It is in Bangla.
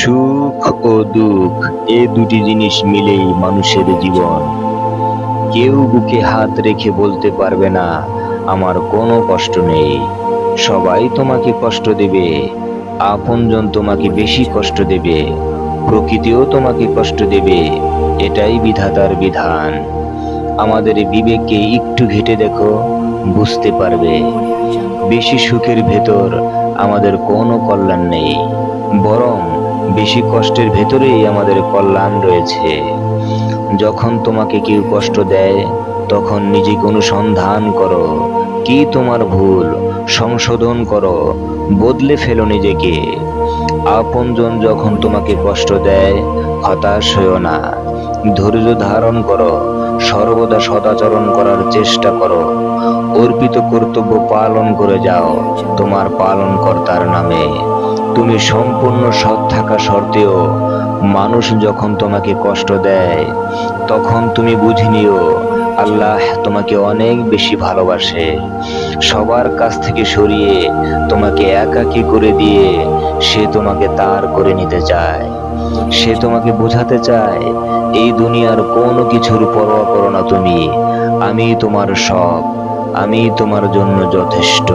সুখ ও দুঃখ এই দুটি জিনিস মিলেই মানুষের জীবন। কেউ বুকে হাত রেখে বলতে পারবে না আমার কোনো কষ্ট নেই। সবাই তোমাকে কষ্ট দেবে, আপনজন তোমাকে বেশি কষ্ট দেবে, প্রকৃতিও তোমাকে কষ্ট দেবে। এটাই বিধাতার বিধান। আমাদের বিবেককে একটু ঘেঁটে দেখো, বুঝতে পারবে বেশি সুখের ভেতর আমাদের কোনো কল্যাণ নেই, বরং বেশি কষ্টের ভেতরেই আমাদের কল্যাণ রয়েছে। যখন তোমাকে কেউ কষ্ট দেয়, তখন নিজেকে অনুসন্ধান করো, কি তোমার ভুল, সংশোধন করো, বদলে ফেলো নিজেকে। আপনজন যখন তোমাকে কষ্ট দেয়, হতাশ হইও না, ধৈর্য ধারণ করো, সর্বদা সদাচরণ করার চেষ্টা করো, অর্পিত কর্তব্য পালন করে যাও তোমার পালনকর্তার নামে। তুমি সম্পূর্ণ সৎ থাকা সত্ত্বেও মানুষ যখন তোমাকে কষ্ট দেয়, তখন তুমি বুঝে নিও আল্লাহ তোমাকে অনেক বেশি ভালোবাসে। সবার কাছ থেকে সরিয়ে তোমাকে একাকী করে দিয়ে সে তোমাকে তার করে নিতে চায়। সে তোমাকে বোঝাতে চায় এই দুনিয়ার কোনো কিছুর পরোয়া করো না তুমি, আমি তোমার সব, আমি তোমার জন্য যথেষ্ট।